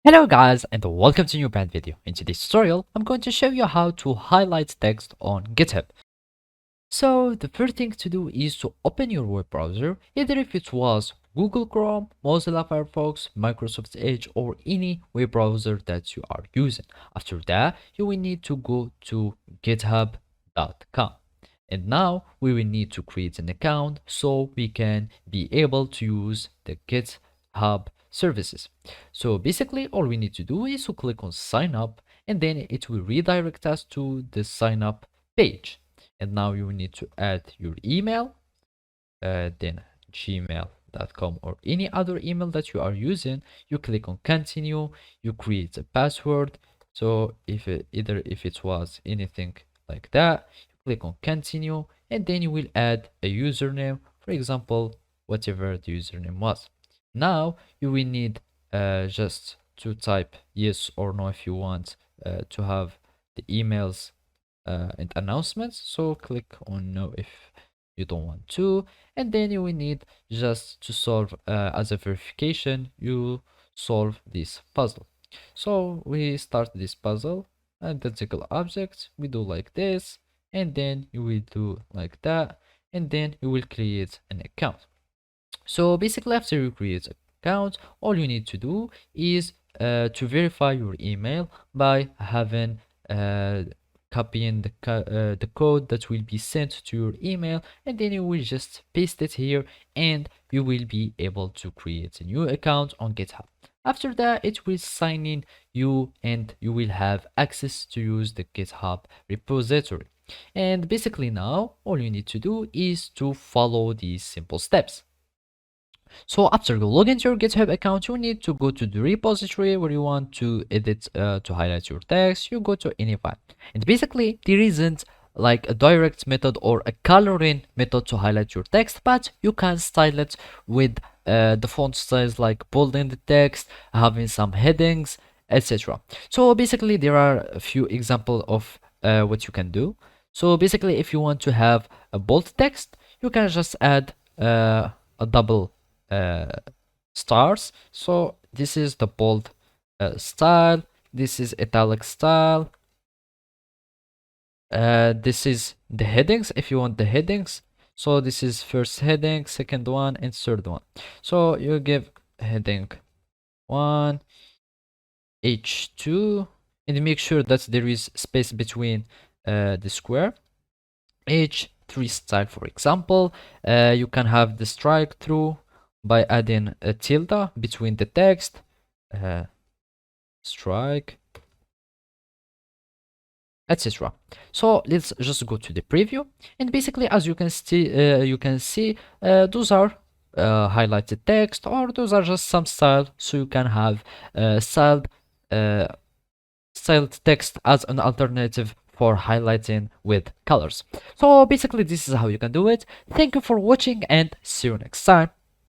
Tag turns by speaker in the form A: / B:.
A: Hello guys and welcome to a new brand video. In today's tutorial, I'm going to show you how to highlight text on GitHub. So the first thing to do is to open your web browser, either if it was Google Chrome, Mozilla Firefox, Microsoft Edge or any web browser that you are using. After that, you will need to go to github.com. And now we will need to create an account so we can be able to use the GitHub services. So basically all we need to do is to click on sign up and then it will redirect us to the sign up page. And now you need to add your email, then gmail.com or any other email that you are using. You click on continue, you create a password. So if it was anything like that, you click on continue and then you will add a username, for example whatever the username was. Now you will need just to type yes or no if you want to have the emails and announcements. So click on no if you don't want to, and then you will need just to solve as a verification, you solve this puzzle. So we start this puzzle, identical objects, we do like this, and then you will do like that, and then you will create an account. So basically after you create an account, all you need to do is to verify your email by having copying the code that will be sent to your email, and then you will just paste it here and you will be able to create a new account on GitHub. After that, it will sign in you and you will have access to use the GitHub repository. And basically now all you need to do is to follow these simple steps. So after you log into your GitHub account, you need to go to the repository where you want to edit to highlight your text. You go to any file, and basically there isn't like a direct method or a coloring method to highlight your text, but you can style it with the font styles like bolding the text, having some headings, etc. So basically there are a few examples of what you can do. So basically if you want to have a bold text, you can just add a double stars. So this is the bold style, this is italic style, this is the headings if you want the headings. So this is first heading, second one and third one. So you give heading 1 h2 and make sure that there is space between the square. h3 style, for example, you can have the strike through by adding a tilde between the text, strike, etc. So let's just go to the preview, and basically as you can see, those are highlighted text, or those are just some style, so you can have styled text as an alternative for highlighting with colors. So basically this is how you can do it. Thank you for watching and see you next time.